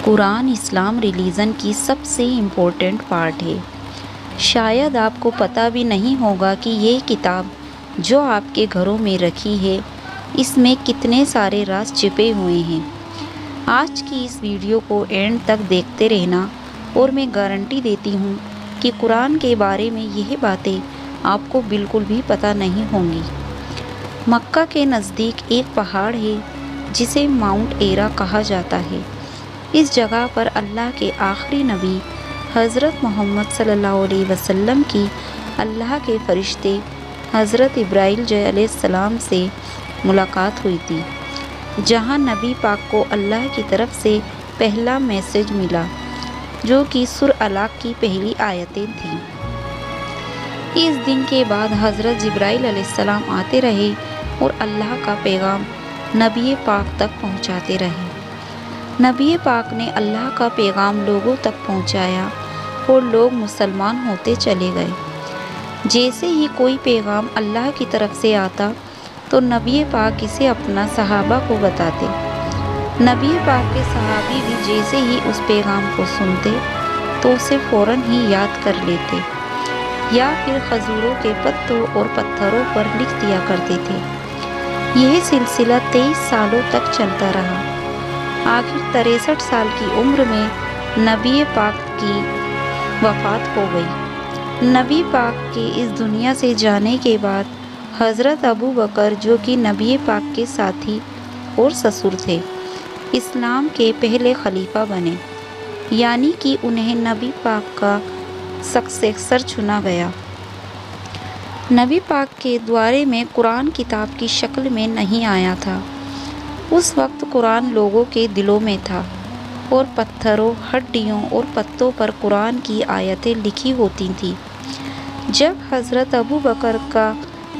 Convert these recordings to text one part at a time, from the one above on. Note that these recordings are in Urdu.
قرآن اسلام ریلیجن کی سب سے امپورٹنٹ پارٹ ہے۔ شاید آپ کو پتہ بھی نہیں ہوگا کہ یہ کتاب جو آپ کے گھروں میں رکھی ہے، اس میں کتنے سارے راز چھپے ہوئے ہیں۔ آج کی اس ویڈیو کو اینڈ تک دیکھتے رہنا اور میں گارنٹی دیتی ہوں کہ قرآن کے بارے میں یہ باتیں آپ کو بالکل بھی پتہ نہیں ہوں گی۔ مکہ کے نزدیک ایک پہاڑ ہے جسے ماؤنٹ ایرا کہا جاتا ہے۔ اس جگہ پر اللہ کے آخری نبی حضرت محمد صلی اللہ علیہ وسلم کی اللہ کے فرشتے حضرت ابراہیل علیہ السلام سے ملاقات ہوئی تھی، جہاں نبی پاک کو اللہ کی طرف سے پہلا میسج ملا، جو کہ سورہ علق کی پہلی آیتیں تھیں۔ اس دن کے بعد حضرت جبرائیل علیہ السلام آتے رہے اور اللہ کا پیغام نبی پاک تک پہنچاتے رہے۔ نبی پاک نے اللہ کا پیغام لوگوں تک پہنچایا اور لوگ مسلمان ہوتے چلے گئے۔ جیسے ہی کوئی پیغام اللہ کی طرف سے آتا تو نبی پاک اسے اپنا صحابہ کو بتاتے۔ نبی پاک کے صحابی بھی جیسے ہی اس پیغام کو سنتے تو اسے فوراً ہی یاد کر لیتے، یا پھر کھجوروں کے پتوں اور پتھروں پر لکھ دیا کرتے تھے۔ یہ سلسلہ 23 سالوں تک چلتا رہا۔ آخر 63 سال کی عمر میں نبی پاک کی وفات ہو گئی۔ نبی پاک کے اس دنیا سے جانے کے بعد حضرت ابو بکر، جو کہ نبی پاک کے ساتھی اور سسر تھے، اسلام کے پہلے خلیفہ بنے، یعنی کہ انہیں نبی پاک کا سکسیسر چنا گیا۔ نبی پاک کے دورے میں قرآن کتاب کی شکل میں نہیں آیا تھا۔ اس وقت قرآن لوگوں کے دلوں میں تھا اور پتھروں، ہڈیوں اور پتوں پر قرآن کی آیتیں لکھی ہوتی تھیں۔ جب حضرت ابو بکر کا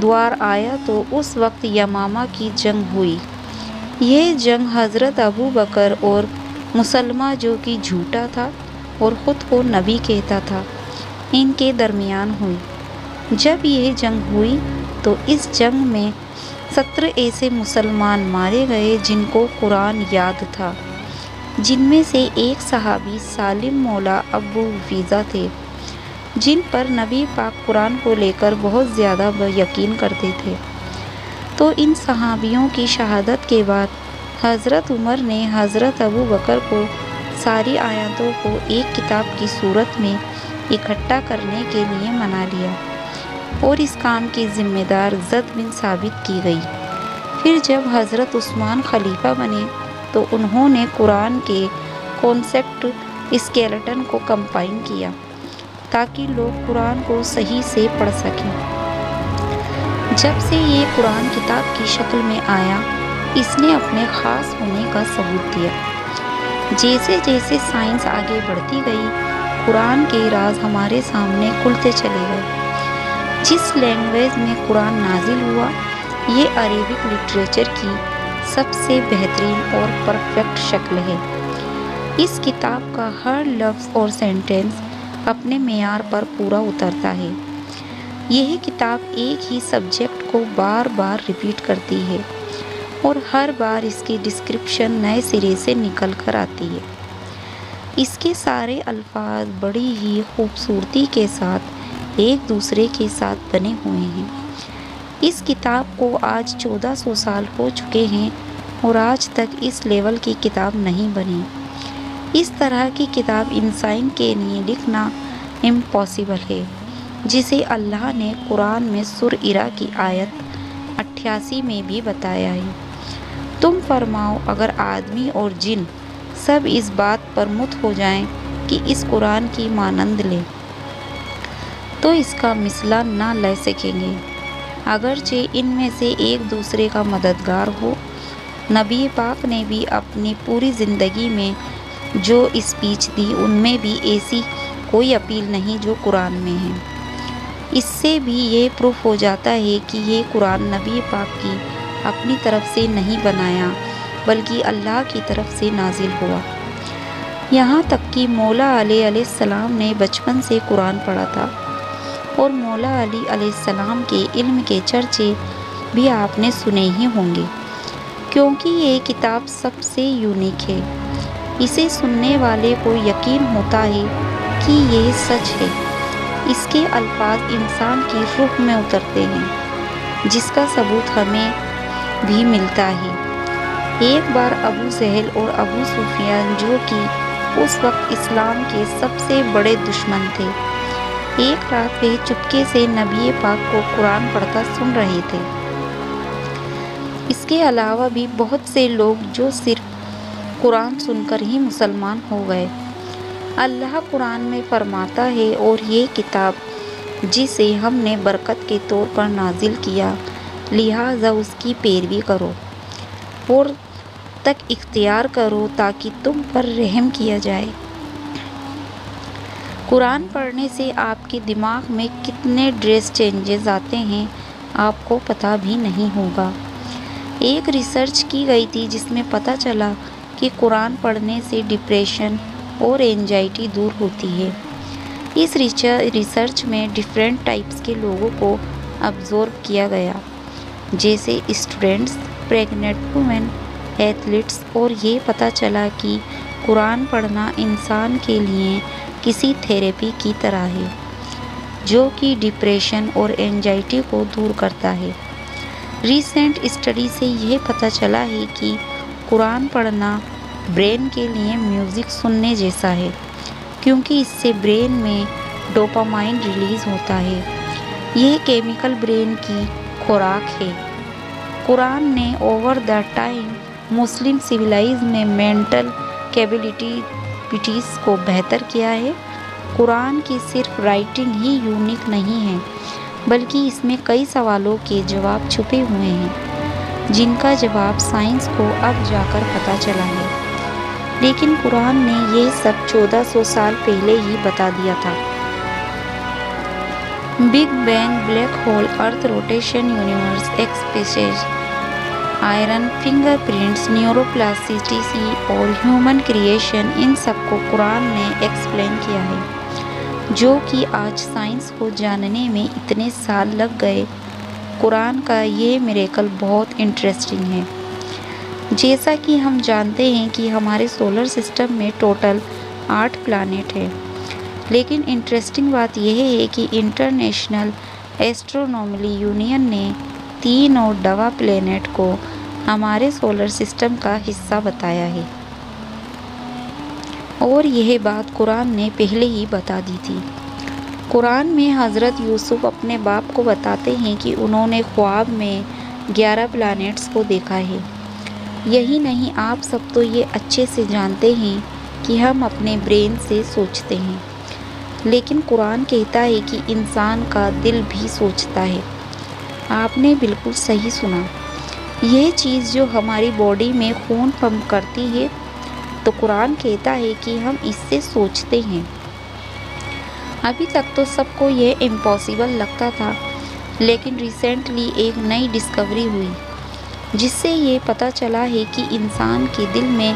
دور آیا تو اس وقت یمامہ کی جنگ ہوئی۔ یہ جنگ حضرت ابو بکر اور مسلمہ، جو کہ جھوٹا تھا اور خود کو نبی کہتا تھا، ان کے درمیان ہوئی۔ جب یہ جنگ ہوئی تو اس جنگ میں 17 ایسے مسلمان مارے گئے جن کو قرآن یاد تھا، جن میں سے ایک صحابی سالم مولا ابو حفیظہ تھے، جن پر نبی پاک قرآن کو لے کر بہت زیادہ یقین کرتے تھے۔ تو ان صحابیوں کی شہادت کے بعد حضرت عمر نے حضرت ابو بکر کو ساری آیاتوں کو ایک کتاب کی صورت میں اکٹھا کرنے کے لیے منا لیا، اور اس کام کی ذمہ دار زید بن ثابت کی گئی۔ پھر جب حضرت عثمان خلیفہ بنے تو انہوں نے قرآن کے کانسیپٹ اسکیلٹن کو کمپائل کیا تاکہ لوگ قرآن کو صحیح سے پڑھ سکیں۔ جب سے یہ قرآن کتاب کی شکل میں آیا، اس نے اپنے خاص ہونے کا ثبوت دیا۔ جیسے جیسے سائنس آگے بڑھتی گئی، قرآن کے راز ہمارے سامنے کھلتے چلے گئے۔ جس لینگویج میں قرآن نازل ہوا، یہ عربک لٹریچر کی سب سے بہترین اور پرفیکٹ شکل ہے۔ اس کتاب کا ہر لفظ اور سینٹنس اپنے معیار پر پورا اترتا ہے۔ یہ کتاب ایک ہی سبجیکٹ کو بار بار ریپیٹ کرتی ہے اور ہر بار اس کی ڈسکرپشن نئے سرے سے نکل کر آتی ہے۔ اس کے سارے الفاظ بڑی ہی خوبصورتی کے ساتھ ایک دوسرے کے ساتھ بنے ہوئے ہیں۔ اس کتاب کو آج 1400 سال ہو چکے ہیں اور آج تک اس لیول کی کتاب نہیں بنی۔ اس طرح کی کتاب انسان کے لیے لکھنا امپاسبل ہے، جسے اللہ نے قرآن میں سورہ ایرا کی آیت 88 میں بھی بتایا ہے۔ تم فرماؤ، اگر آدمی اور جن سب اس بات پر مت ہو جائیں کہ اس قرآن کی مانند لیں تو اس کا مثلا نہ لے سکیں گے، اگرچہ ان میں سے ایک دوسرے کا مددگار ہو۔ نبی پاک نے بھی اپنی پوری زندگی میں جو اسپیچ دی، ان میں بھی ایسی کوئی اپیل نہیں جو قرآن میں ہے۔ اس سے بھی یہ پروف ہو جاتا ہے کہ یہ قرآن نبی پاک کی اپنی طرف سے نہیں بنایا، بلکہ اللہ کی طرف سے نازل ہوا۔ یہاں تک کہ مولا علی علیہ السلام نے بچپن سے قرآن پڑھا تھا، اور مولا علی علیہ السلام کے علم کے چرچے بھی آپ نے سنے ہی ہوں گے، کیونکہ یہ کتاب سب سے یونیک ہے۔ اسے سننے والے کو یقین ہوتا ہے کہ یہ سچ ہے۔ اس کے الفاظ انسان کی روح میں اترتے ہیں، جس کا ثبوت ہمیں بھی ملتا ہے۔ ایک بار ابو جہل اور ابو سفیان، جو کہ اس وقت اسلام کے سب سے بڑے دشمن تھے، ایک رات وہ چپکے سے نبی پاک کو قرآن پڑھتا سن رہے تھے۔ اس کے علاوہ بھی بہت سے لوگ جو صرف قرآن سن کر ہی مسلمان ہو گئے۔ اللہ قرآن میں فرماتا ہے، اور یہ کتاب جسے ہم نے برکت کے طور پر نازل کیا، لہٰذا اس کی پیروی کرو اور تک اختیار کرو تاکہ تم پر رحم کیا جائے۔ قرآن پڑھنے سے آپ کے دماغ میں کتنے ڈریس چینجز آتے ہیں آپ کو پتہ بھی نہیں ہوگا۔ ایک ریسرچ کی گئی تھی جس میں پتہ چلا کہ قرآن پڑھنے سے ڈپریشن اور اینزائٹی دور ہوتی ہے۔ اس ریسرچ میں ڈیفرنٹ ٹائپس کے لوگوں کو آبزرو کیا گیا، جیسے اسٹوڈنٹس، پریگننٹ وومن، ایتھلیٹس، اور یہ پتہ چلا کہ قرآن پڑھنا انسان کے لیے کسی تھیراپی کی طرح ہے، جو کہ ڈپریشن اور اینزائٹی کو دور کرتا ہے۔ ریسنٹ اسٹڈی سے یہ پتہ چلا ہے کہ قرآن پڑھنا برین کے لیے میوزک سننے جیسا ہے، کیونکہ اس سے برین میں ڈوپامائن ریلیز ہوتا ہے۔ یہ کیمیکل برین کی خوراک ہے۔ قرآن نے اوور دا ٹائم مسلم سویلائزیشن میں مینٹل کیپیبلٹیز کو بہتر کیا ہے۔ قرآن کی صرف رائٹنگ ہی یونیک نہیں ہے، بلکہ اس میں کئی سوالوں کے جواب چھپے ہوئے ہیں، جن کا جواب سائنس کو اب جا کر پتہ چلا ہے، لیکن قرآن نے یہ سب 1400 سال پہلے ہی بتا دیا تھا۔ بگ بینگ، بلیک ہول، ارتھ rotation, universe expansion, iron finger prints, neuro plasticity اور ہیومن کریشن، ان سب کو قرآن نے ایکسپلین کیا ہے، جو کہ آج سائنس کو جاننے میں اتنے سال لگ گئے۔ قرآن کا یہ میریکل بہت انٹرسٹنگ ہے۔ جیسا کہ ہم جانتے ہیں کہ ہمارے سولر سسٹم میں ٹوٹل 8 پلانٹ ہیں، لیکن انٹرسٹنگ بات یہ ہے کہ انٹرنیشنل ایسٹرونومیکل یونین نے 3 اور ڈوا پلانٹ کو ہمارے سولر سسٹم کا حصہ بتایا ہے، اور یہ بات قرآن نے پہلے ہی بتا دی تھی۔ قرآن میں حضرت یوسف اپنے باپ کو بتاتے ہیں کہ انہوں نے خواب میں 11 پلانٹس کو دیکھا ہے۔ یہی نہیں، آپ سب تو یہ اچھے سے جانتے ہیں کہ ہم اپنے برین سے سوچتے ہیں، لیکن قرآن کہتا ہے کہ انسان کا دل بھی سوچتا ہے۔ آپ نے بالکل صحیح سنا۔ یہ چیز جو ہماری باڈی میں خون پمپ کرتی ہے، تو قرآن کہتا ہے کہ ہم اس سے سوچتے ہیں۔ ابھی تک تو سب کو یہ امپاسبل لگتا تھا، لیکن ریسنٹلی ایک نئی ڈسکوری ہوئی، جس سے یہ پتہ چلا ہے کہ انسان کے دل میں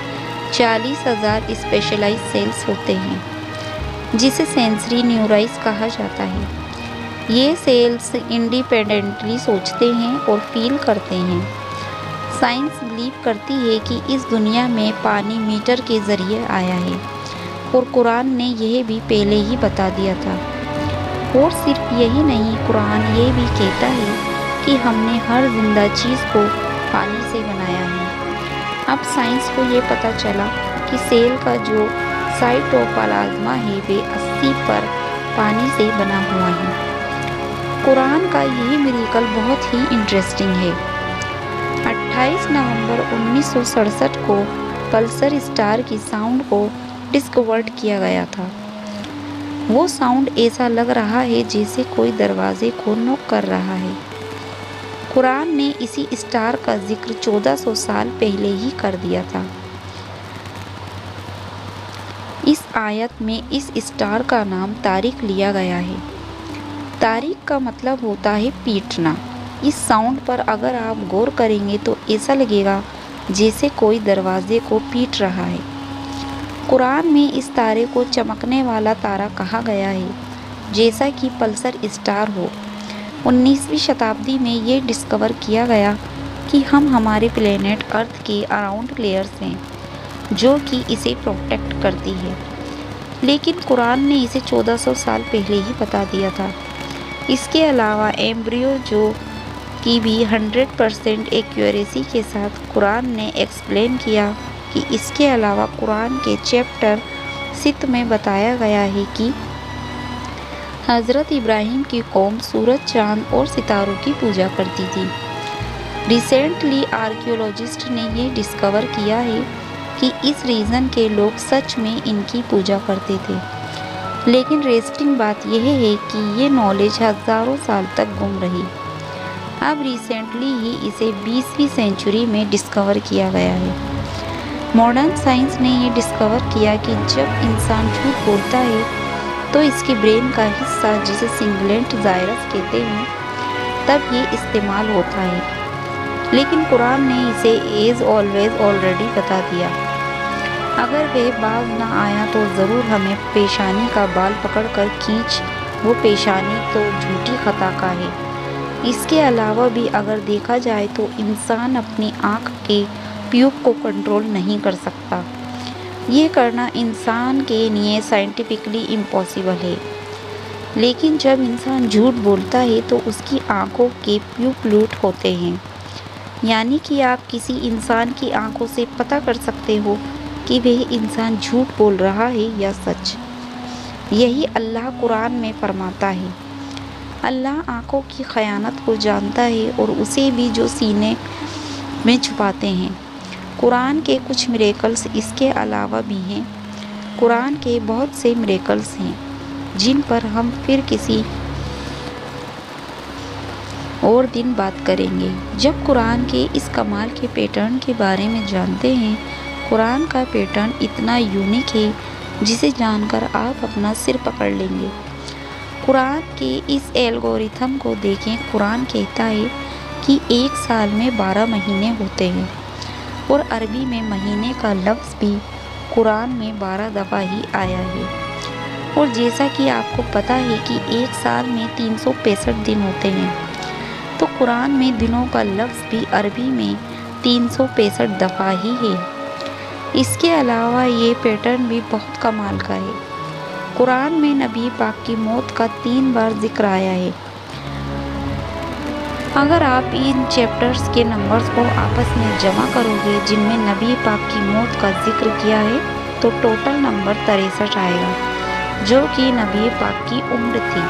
40,000 اسپیشلائز سیلز ہوتے ہیں، جسے سینسری نیورونز کہا جاتا ہے۔ یہ سیلز انڈیپینڈنٹلی سوچتے ہیں اور فیل کرتے ہیں۔ سائنس بلیو کرتی ہے کہ اس دنیا میں پانی میٹر کے ذریعے آیا ہے، اور قرآن نے یہ بھی پہلے ہی بتا دیا تھا۔ اور صرف یہی نہیں، قرآن یہ بھی کہتا ہے کہ ہم نے ہر زندہ چیز کو پانی سے بنایا ہے۔ اب سائنس کو یہ پتہ چلا کہ سیل کا جو سائٹوپلازم ہے وہ 80% پانی سے بنا ہوا ہے۔ قرآن کا یہ میریکل بہت ہی انٹرسٹنگ ہے۔ 28 نومبر 1967 کو پلسر اسٹار کی ساؤنڈ کو ڈسکورڈ کیا گیا تھا۔ وہ ساؤنڈ ایسا لگ رہا ہے جیسے کوئی دروازے کو نوک کر رہا ہے۔ قرآن نے اسی اسٹار کا ذکر 1400 سال پہلے ہی کر دیا تھا۔ اس آیت میں اس اسٹار کا نام طارق لیا گیا ہے۔ طارق کا مطلب ہوتا ہے پیٹنا۔ اس ساؤنڈ پر اگر آپ غور کریں گے تو ایسا لگے گا جیسے کوئی دروازے کو پیٹ رہا ہے۔ قرآن میں اس تارے کو چمکنے والا تارا کہا گیا ہے، جیسا کہ پلسر اسٹار ہو۔ 19ویں شتابدی میں یہ ڈسکور کیا گیا کہ ہم ہمارے پلینٹ ارتھ کے اراؤنڈ لیئرز ہیں، جو کہ اسے پروٹیکٹ کرتی ہے، لیکن قرآن نے اسے 1400 سال پہلے ہی بتا دیا تھا۔ اس کے علاوہ ایمبریو جو کی بھی 100% ایکیوریسی کے ساتھ قرآن نے ایکسپلین کیا کہ اس کے علاوہ قرآن کے چیپٹر 7 میں بتایا گیا ہے کہ حضرت ابراہیم کی قوم سورج، چاند اور ستاروں کی پوجا کرتی تھی۔ ریسنٹلی آرکیولوجسٹ نے یہ ڈسکور کیا ہے کہ اس ریجن کے لوگ سچ میں ان کی پوجا کرتے تھے، لیکن انٹرسٹنگ بات یہ ہے کہ یہ نالج ہزاروں سال تک گم رہی۔ اب ریسنٹلی ہی اسے 20ویں سینچری میں ڈسکور کیا گیا ہے۔ ماڈرن سائنس نے یہ ڈسکور کیا کہ جب انسان جھوٹ بولتا ہے تو اس کے برین کا حصہ جسے سنگلنٹ زائرس کہتے ہیں تب یہ استعمال ہوتا ہے، لیکن قرآن نے اسے ایز آلویز آلریڈی بتا دیا۔ اگر وہ باز نہ آیا تو ضرور ہمیں پیشانی کا بال پکڑ کر کھینچ، وہ پیشانی تو جھوٹی خطا کا ہے۔ اس کے علاوہ بھی اگر دیکھا جائے تو انسان اپنی آنکھ کے پیوب کو کنٹرول نہیں کر سکتا۔ یہ کرنا انسان کے لیے سائنٹیفکلی امپاسبل ہے، لیکن جب انسان جھوٹ بولتا ہے تو اس کی آنکھوں کے پیوب لوٹ ہوتے ہیں، یعنی کہ آپ کسی انسان کی آنکھوں سے پتہ کر سکتے ہو کہ وہ انسان جھوٹ بول رہا ہے یا سچ۔ یہی اللہ قرآن میں فرماتا ہے۔ اللہ آنکھوں کی خیانت کو جانتا ہے اور اسے بھی جو سینے میں چھپاتے ہیں۔ قرآن کے کچھ میریکلز اس کے علاوہ بھی ہیں۔ قرآن کے بہت سے میریکلز ہیں جن پر ہم پھر کسی اور دن بات کریں گے۔ جب قرآن کے اس کمال کے پیٹرن کے بارے میں جانتے ہیں، قرآن کا پیٹرن اتنا یونیک ہے جسے جان کر آپ اپنا سر پکڑ لیں گے۔ قرآن کے اس الگورتھم کو دیکھیں۔ قرآن کہتا ہے کہ ایک سال میں 12 مہینے ہوتے ہیں، اور عربی میں مہینے کا لفظ بھی قرآن میں 12 دفعہ ہی آیا ہے۔ اور جیسا کہ آپ کو پتہ ہے کہ ایک سال میں 365 دن ہوتے ہیں، تو قرآن میں دنوں کا لفظ بھی عربی میں 365 دفعہ ہی ہے۔ اس کے علاوہ یہ پیٹرن بھی بہت کمال کا ہے۔ قرآن میں نبی پاک کی موت کا 3 بار ذکر آیا ہے۔ اگر آپ ان چیپٹرز کے نمبرز کو آپس میں جمع کرو گے جن میں نبی پاک کی موت کا ذکر کیا ہے تو ٹوٹل نمبر 63 آئے گا، جو کہ نبی پاک کی عمر تھی۔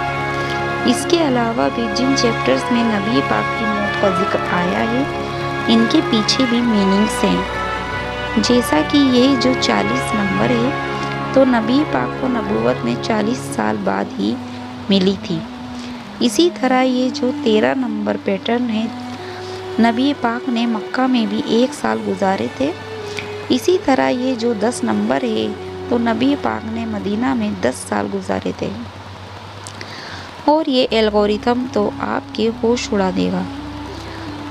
اس کے علاوہ بھی جن چیپٹرز میں نبی پاک کی موت کا ذکر آیا ہے ان کے پیچھے بھی میننگز ہیں، جیسا کہ یہ جو 40 نمبر ہے تو نبی پاک کو نبوت میں 40 سال بعد ہی ملی تھی۔ اسی طرح یہ جو 13 نمبر پیٹرن ہے، نبی پاک نے مکہ میں بھی 1 سال گزارے تھے۔ اسی طرح یہ جو 10 نمبر ہے تو نبی پاک نے مدینہ میں 10 سال گزارے تھے۔ اور یہ الگورتھم تو آپ کے ہوش اڑا دے گا۔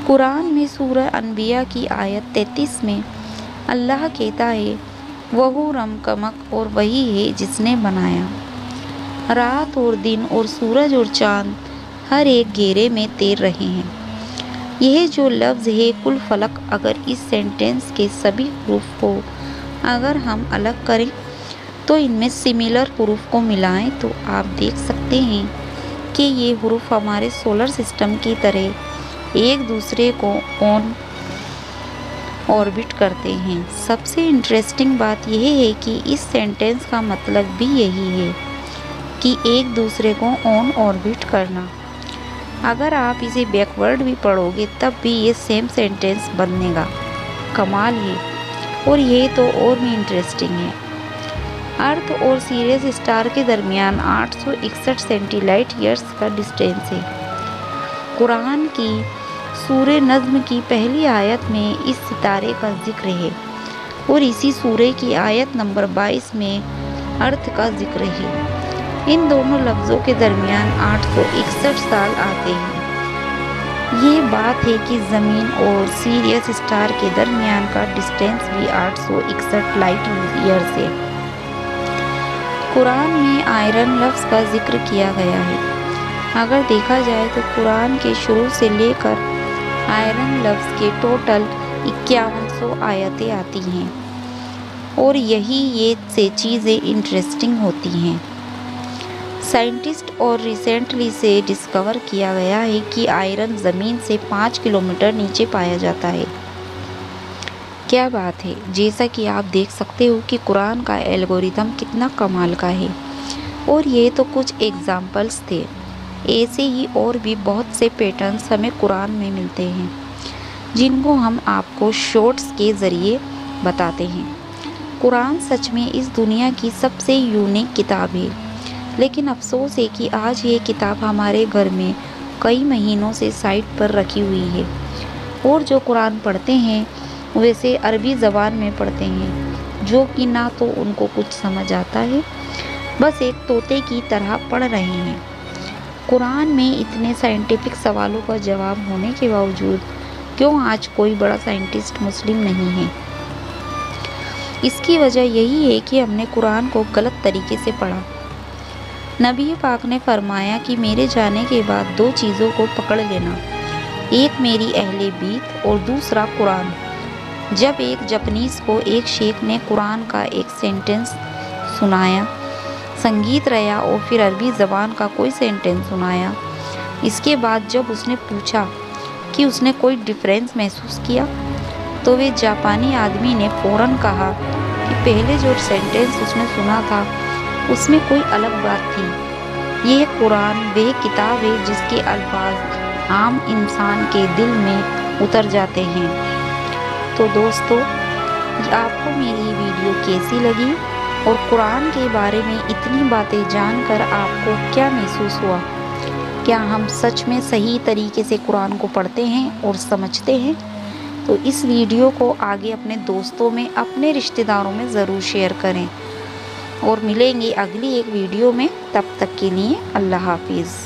قرآن میں سورہ انبیاء کی آیت 33 میں اللہ کہتا ہے وہو رم کمک، اور وہی ہے جس نے بنایا رات اور دن، اور سورج اور چاند ہر ایک گھیرے میں تیر رہے ہیں۔ یہ جو لفظ ہے کل فلک، اگر اس سینٹینس کے سبھی حروف کو اگر ہم الگ کریں تو ان میں سملر حروف کو ملائیں تو آپ دیکھ سکتے ہیں کہ یہ حروف ہمارے سولر سسٹم کی طرح ایک دوسرے کو آن آربٹ کرتے ہیں۔ سب سے انٹرسٹنگ بات یہ ہے کہ اس سینٹینس کا مطلب بھی یہی ہے کہ ایک دوسرے کو آن آربٹ کرنا۔ اگر آپ اسے بیکورڈ بھی پڑھو گے تب بھی یہ سیم سینٹینس بنے گا۔ کمال ہے۔ اور یہ تو اور بھی انٹرسٹنگ ہے۔ ارتھ اور سیریس اسٹار کے درمیان 861 سینٹی لائٹ ایئرس کا ڈسٹینس ہے۔ قرآن کی سورہ نجم کی پہلی آیت میں اس ستارے کا ذکر ہے، اور اسی سورہ کی آیت نمبر 22 میں ارتھ کا ذکر ہے۔ ان دونوں لفظوں کے درمیان 861 سال آتے ہیں۔ یہ بات ہے کہ زمین اور سیریس اسٹار کے درمیان کا ڈسٹینس بھی 861 لائٹ ایئرس ہے۔ قرآن میں آئرن لفظ کا ذکر کیا گیا ہے۔ اگر دیکھا جائے تو قرآن کے شروع سے لے کر آئرن لفظ کے ٹوٹل 5100 آیتیں آتی ہیں۔ اور یہی یہ سے چیزیں انٹرسٹنگ ہوتی ہیں۔ سائنٹسٹ اور ریسنٹلی سے ڈسکور کیا گیا ہے کہ آئرن زمین سے 5 کلومیٹر نیچے پایا جاتا ہے۔ کیا بات ہے! جیسا کہ آپ دیکھ سکتے ہو کہ قرآن کا الگورتھم کتنا کمال کا ہے۔ اور یہ تو کچھ ایگزامپلز تھے، ایسے ہی اور بھی بہت سے پیٹرنز ہمیں قرآن میں ملتے ہیں جن کو ہم آپ کو شارٹس کے ذریعے بتاتے ہیں۔ قرآن سچ میں اس دنیا کی سب سے یونیک کتاب ہے، لیکن افسوس ہے کہ آج یہ کتاب ہمارے گھر میں کئی مہینوں سے سائٹ پر رکھی ہوئی ہے، اور جو قرآن پڑھتے ہیں ویسے عربی زبان میں پڑھتے ہیں، جو کہ نہ تو ان کو کچھ سمجھ آتا ہے، بس ایک طوطے کی طرح پڑھ رہے ہیں۔ قرآن میں اتنے سائنٹیفک سوالوں کا جواب ہونے کے باوجود کیوں آج کوئی بڑا سائنٹسٹ مسلم نہیں ہے؟ اس کی وجہ یہی ہے کہ ہم نے قرآن کو غلط طریقے سے پڑھا۔ نبی پاک نے فرمایا کہ میرے جانے کے بعد 2 چیزوں کو پکڑ لینا، ایک میری اہل بیت اور دوسرا قرآن۔ جب ایک جاپنیز کو ایک شیخ نے قرآن کا ایک سینٹنس سنایا، سنگیت ریا اور پھر عربی زبان کا کوئی سینٹنس سنایا، اس کے بعد جب اس نے پوچھا کہ اس نے کوئی ڈفرینس محسوس کیا، تو وہ جاپانی آدمی نے فوراً کہا کہ پہلے جو سینٹنس اس نے سنا تھا اس میں کوئی الگ بات تھی۔ یہ قرآن وہ کتاب ہے جس کے الفاظ عام انسان کے دل میں اتر جاتے ہیں۔ تو دوستو، آپ کو میری ویڈیو کیسی لگی اور قرآن کے بارے میں اتنی باتیں جان کر آپ کو کیا محسوس ہوا؟ کیا ہم سچ میں صحیح طریقے سے قرآن کو پڑھتے ہیں اور سمجھتے ہیں؟ تو اس ویڈیو کو آگے اپنے دوستوں میں، اپنے رشتہ داروں میں ضرور شیئر کریں، اور ملیں گے اگلی ایک ویڈیو میں۔ تب تک کے لیے اللہ حافظ۔